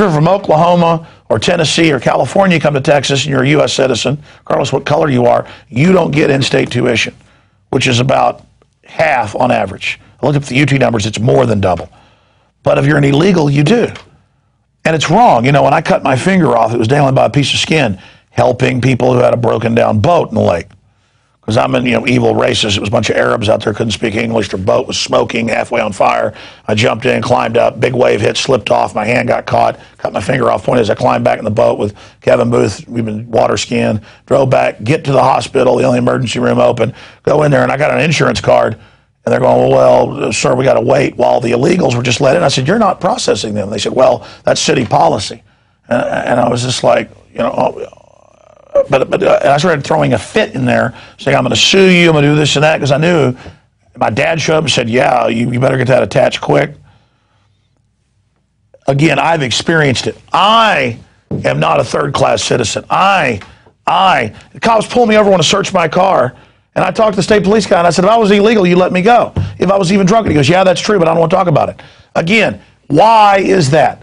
you're from Oklahoma or Tennessee or California, you come to Texas and you're a U.S. citizen, regardless what color you are, you don't get in-state tuition, which is about half on average. I looked up the UT numbers, it's more than double. But if you're an illegal, you do. And it's wrong. You know, when I cut my finger off, it was dangling by a piece of skin, helping people who had a broken down boat in the lake. Because I'm an evil racist. It was a bunch of Arabs out there, couldn't speak English. Their boat was smoking, halfway on fire. I jumped in, climbed up, big wave hit, slipped off, my hand got caught, cut my finger off. Point is, I climbed back in the boat with Kevin Booth. We've been water skiing, drove back, get to the hospital, the only emergency room open, go in there, and I got an insurance card. And they're going, well, sir, we got to wait while the illegals were just let in. I said, you're not processing them. They said, well, that's city policy. And I was just like, But I started throwing a fit in there, saying, I'm going to sue you, I'm going to do this and that, because I knew my dad showed up and said, yeah, you better get that attached quick. Again, I've experienced it. I am not a third-class citizen. The cops pulled me over, want to search my car, and I talked to the state police guy, and I said, if I was illegal, you let me go. If I was even drunk, and he goes, yeah, that's true, but I don't want to talk about it. Again, why is that?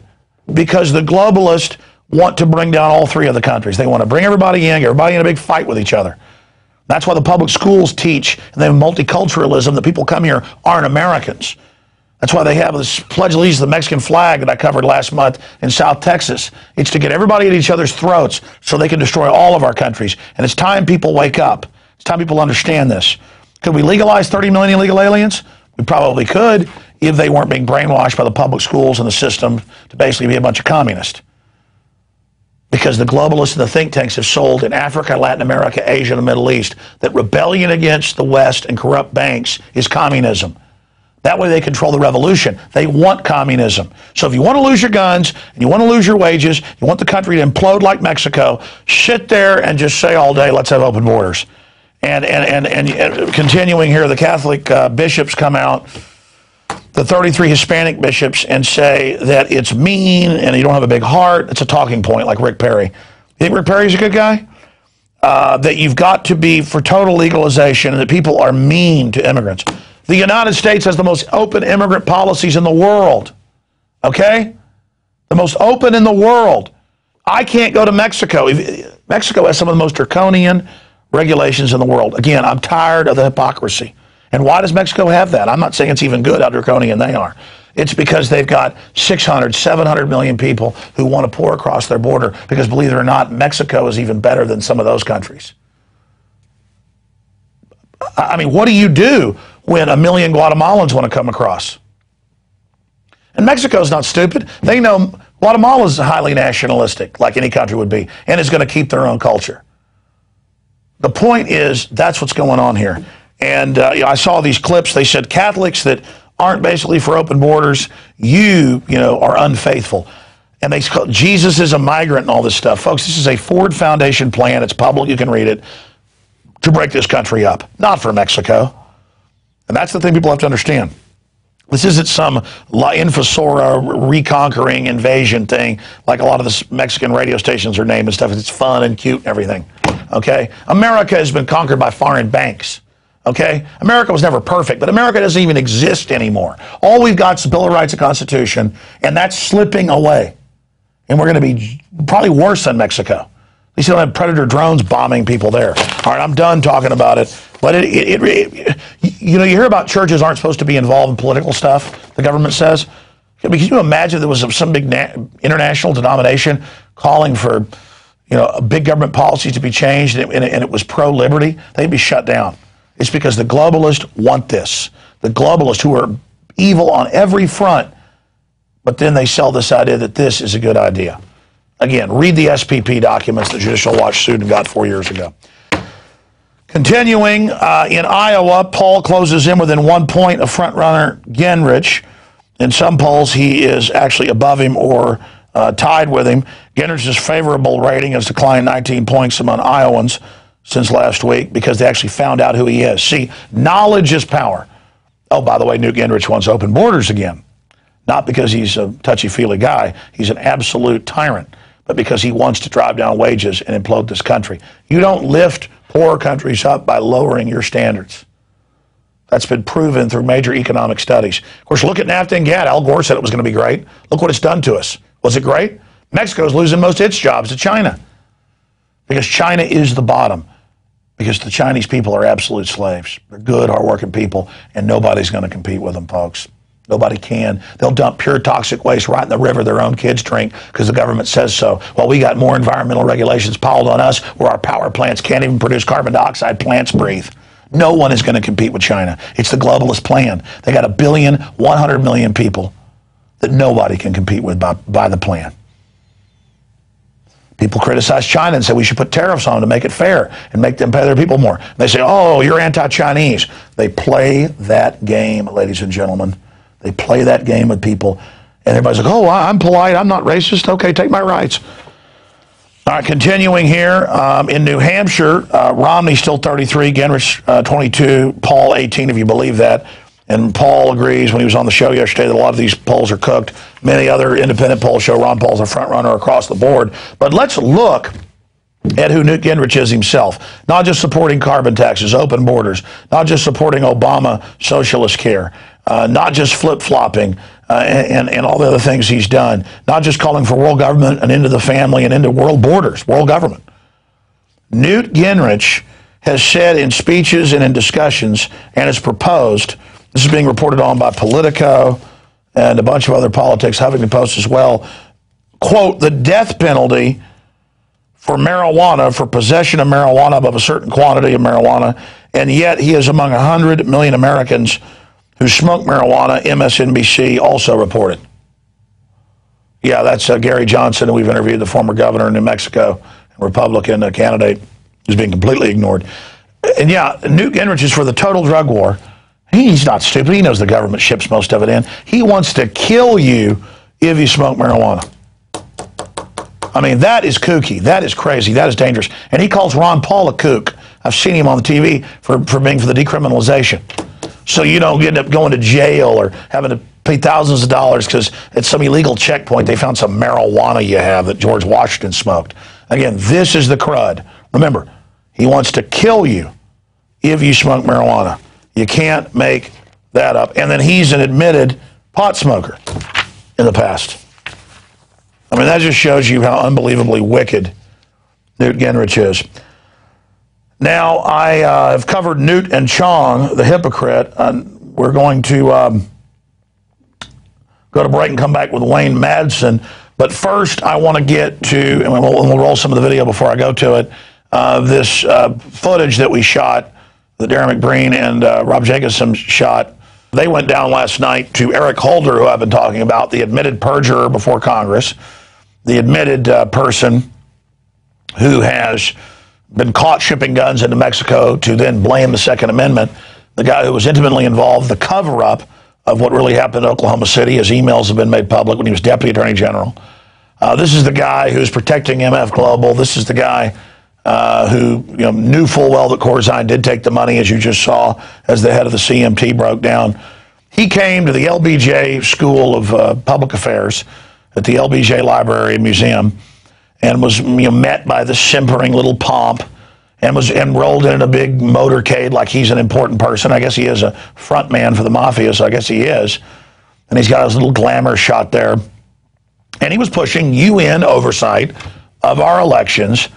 Because the globalists want to bring down all three of the countries. They want to bring everybody in, get everybody in a big fight with each other. That's why the public schools teach, and they have multiculturalism, that people come here aren't Americans. That's why they have this Pledge of Allegiance to the Mexican flag that I covered last month in South Texas. It's to get everybody at each other's throats so they can destroy all of our countries. And it's time people wake up. It's time people understand this. Could we legalize 30 million illegal aliens? We probably could if they weren't being brainwashed by the public schools and the system to basically be a bunch of communists. Because the globalists and the think tanks have sold in Africa, Latin America, Asia, and the Middle East that rebellion against the West and corrupt banks is communism. That way they control the revolution. They want communism. So if you want to lose your guns, and you want to lose your wages, you want the country to implode like Mexico, sit there and just say all day, let's have open borders. And continuing here, the Catholic bishops come out, the 33 Hispanic bishops, and say that it's mean and you don't have a big heart. It's a talking point, like Rick Perry. You think Rick Perry's a good guy? That you've got to be for total legalization and that people are mean to immigrants. The United States has the most open immigrant policies in the world. Okay? The most open in the world. I can't go to Mexico. Mexico has some of the most draconian regulations in the world. Again, I'm tired of the hypocrisy. And why does Mexico have that? I'm not saying it's even good how draconian they are. It's because they've got 600, 700 million people who want to pour across their border because, believe it or not, Mexico is even better than some of those countries. I mean, what do you do when 1 million Guatemalans want to come across? And Mexico's not stupid. They know Guatemala's highly nationalistic, like any country would be, and is going to keep their own culture. The point is, that's what's going on here. And I saw these clips. They said Catholics that aren't basically for open borders, you are unfaithful. And they call Jesus is a migrant and all this stuff. Folks, this is a Ford Foundation plan. It's public. You can read it. To break this country up. Not for Mexico. And that's the thing people have to understand. This isn't some La Infosora reconquering invasion thing like a lot of the Mexican radio stations are named and stuff. It's fun and cute and everything. Okay? America has been conquered by foreign banks. Okay? America was never perfect, but America doesn't even exist anymore. All we've got is the Bill of Rights and Constitution, and that's slipping away. And we're going to be probably worse than Mexico. At least you don't have Predator drones bombing people there. All right, I'm done talking about it. But you hear about churches aren't supposed to be involved in political stuff, the government says. Can you imagine if there was some big international denomination calling for big government policies to be changed and it was pro-liberty? They'd be shut down. It's because the globalists want this. The globalists who are evil on every front, but then they sell this idea that this is a good idea. Again, read the SPP documents that Judicial Watch sued and got 4 years ago. Continuing, in Iowa, Paul closes in within 1 point of frontrunner Gingrich. In some polls, he is actually above him or tied with him. Gingrich's favorable rating has declined 19 points among Iowans since last week because they actually found out who he is. See, knowledge is power. Oh, by the way, Newt Gingrich wants open borders again. Not because he's a touchy-feely guy. He's an absolute tyrant. But because he wants to drive down wages and implode this country. You don't lift poor countries up by lowering your standards. That's been proven through major economic studies. Of course, look at NAFTA and GATT. Al Gore said it was going to be great. Look what it's done to us. Was it great? Mexico's losing most of its jobs to China because China is the bottom, because the Chinese people are absolute slaves. They're good, hardworking people, and nobody's going to compete with them, folks. Nobody can. They'll dump pure toxic waste right in the river their own kids drink because the government says so. While we got more environmental regulations piled on us where our power plants can't even produce carbon dioxide, plants breathe. No one is going to compete with China. It's the globalist plan. They got 1,100,000,000 people that nobody can compete with by the plan. People criticize China and say we should put tariffs on to make it fair and make them pay their people more. They say, oh, you're anti-Chinese. They play that game, ladies and gentlemen. They play that game with people. And everybody's like, oh, I'm polite. I'm not racist. Okay, take my rights. All right, continuing here. In New Hampshire, Romney still 33, Gingrich 22, Paul 18, if you believe that. And Paul agrees when he was on the show yesterday that a lot of these polls are cooked. Many other independent polls show Ron Paul's a front runner across the board. But let's look at who Newt Gingrich is himself. Not just supporting carbon taxes, open borders, not just supporting Obama socialist care, not just flip-flopping and all the other things he's done, not just calling for world government and into the family and into world borders, world government. Newt Gingrich has said in speeches and in discussions and has proposed, this is being reported on by Politico and a bunch of other politics, Huffington Post as well, quote, the death penalty for marijuana, for possession of marijuana above a certain quantity of marijuana, and yet he is among 100 million Americans who smoke marijuana, MSNBC also reported. Yeah, that's Gary Johnson, who we've interviewed, the former governor of New Mexico, Republican candidate, who's being completely ignored. And yeah, Newt Gingrich is for the total drug war. He's not stupid. He knows the government ships most of it in. He wants to kill you if you smoke marijuana. I mean, that is kooky. That is crazy. That is dangerous. And he calls Ron Paul a kook. I've seen him on the TV for being for the decriminalization. So you don't end up going to jail or having to pay thousands of dollars because at some illegal checkpoint they found some marijuana you have that George Washington smoked. Again, this is the crud. Remember, he wants to kill you if you smoke marijuana. You can't make that up. And then he's an admitted pot smoker in the past. I mean, that just shows you how unbelievably wicked Newt Gingrich is. Now, I have covered Newt and Chong, the hypocrite. We're going to go to break and come back with Wayne Madsen. But first, I want to get to, and we'll roll some of the video before I go to it, this footage that we shot, that Darren McBreen and Rob Jacobson shot. They went down last night to Eric Holder, who I've been talking about, the admitted perjurer before Congress, the admitted person who has been caught shipping guns into Mexico to then blame the Second Amendment, the guy who was intimately involved, the cover-up of what really happened in Oklahoma City. His emails have been made public when he was Deputy Attorney General. This is the guy who's protecting MF Global. This is the guy who knew full well that Corzine did take the money, as you just saw, as the head of the CMT broke down. He came to the LBJ School of Public Affairs at the LBJ Library and Museum and was met by this simpering little pomp and was rolled in a big motorcade like he's an important person. I guess he is a front man for the mafia, so I guess he is. And he's got his little glamour shot there. And he was pushing UN oversight of our elections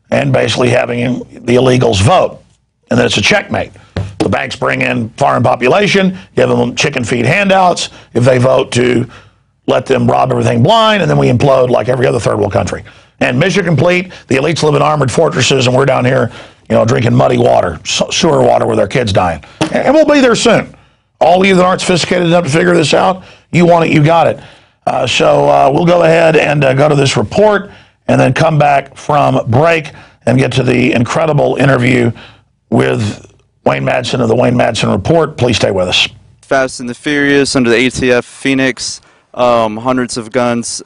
and basically having the illegals vote. And then it's a checkmate. The banks bring in foreign population, give them chicken feed handouts if they vote to let them rob everything blind, and then we implode like every other third world country. And mission complete, the elites live in armored fortresses, and we're down here, drinking muddy water, sewer water with our kids dying. And we'll be there soon. All of you that aren't sophisticated enough to figure this out, you want it, you got it. So we'll go ahead and go to this report and then come back from break and get to the incredible interview with Wayne Madsen of the Wayne Madsen Report. Please stay with us. Fast and the Furious under the ATF Phoenix, hundreds of guns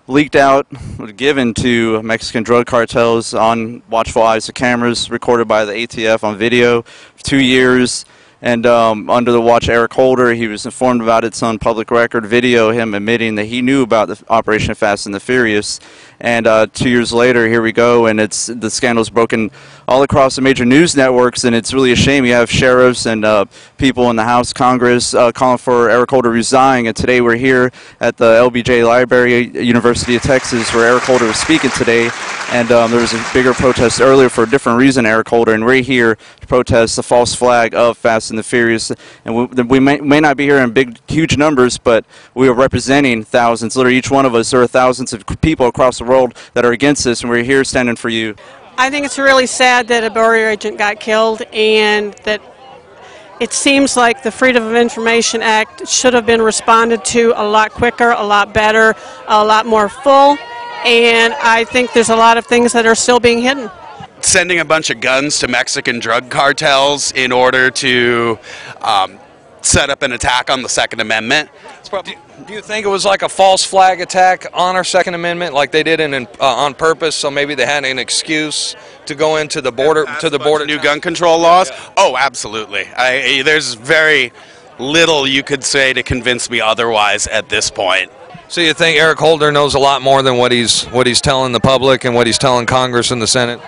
leaked out, given to Mexican drug cartels on watchful eyes of cameras recorded by the ATF on video for 2 years. And under the watch of Eric Holder, he was informed about it. It's on public record video, him admitting that he knew about the Operation Fast and the Furious. And 2 years later, here we go, and the scandal's broken all across the major news networks, and it's really a shame. You have sheriffs and people in the House, Congress calling for Eric Holder to resign. And today we're here at the LBJ Library, University of Texas, where Eric Holder was speaking today. And there was a bigger protest earlier for a different reason, Eric Holder, and we're here to protest the false flag of Fast and the Furious. And we may not be here in big, huge numbers, but we are representing thousands. Literally, each one of us, there are thousands of people across the world that are against this, and we're here standing for you. I think it's really sad that a border agent got killed, and that it seems like the Freedom of Information Act should have been responded to a lot quicker, a lot better, a lot more full, and I think there's a lot of things that are still being hidden. Sending a bunch of guns to Mexican drug cartels in order to set up an attack on the Second Amendment. Do you think it was like a false flag attack on our Second Amendment, like they did on purpose? So maybe they had an excuse to go into the border New gun control laws. Yeah. Oh, absolutely. There's very little you could say to convince me otherwise at this point. So you think Eric Holder knows a lot more than what he's telling the public and what he's telling Congress and the Senate?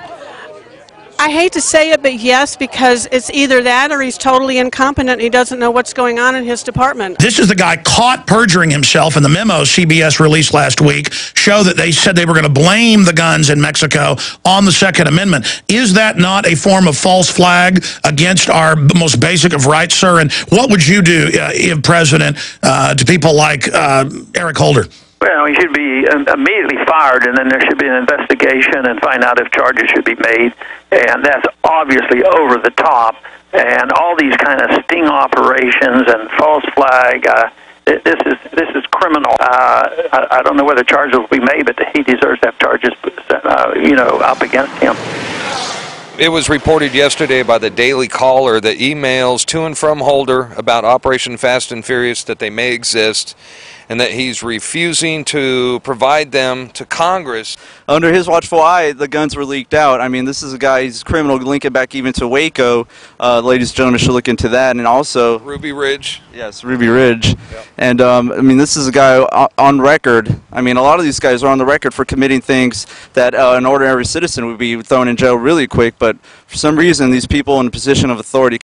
I hate to say it, but yes, because it's either that or he's totally incompetent and he doesn't know what's going on in his department. This is the guy caught perjuring himself, and the memos CBS released last week show that they said they were going to blame the guns in Mexico on the Second Amendment. Is that not a form of false flag against our most basic of rights, sir? And what would you do, if president, to people like Eric Holder? Well, he should be immediately fired, and then there should be an investigation and find out if charges should be made. And that's obviously over the top. And all these kind of sting operations and false flag, this is criminal. I don't know whether charges will be made, but he deserves to have charges, up against him. It was reported yesterday by the Daily Caller that emails to and from Holder about Operation Fast and Furious, that they may exist, and that he's refusing to provide them to Congress. Under his watchful eye, the guns were leaked out. I mean, this is a guy, he's criminal, linking back even to Waco. Ladies and gentlemen should look into that. And also Ruby Ridge. Yes, Ruby Ridge. Yep. And, I mean, this is a guy on record. I mean, a lot of these guys are on the record for committing things that an ordinary citizen would be thrown in jail really quick. But for some reason, these people in a position of authority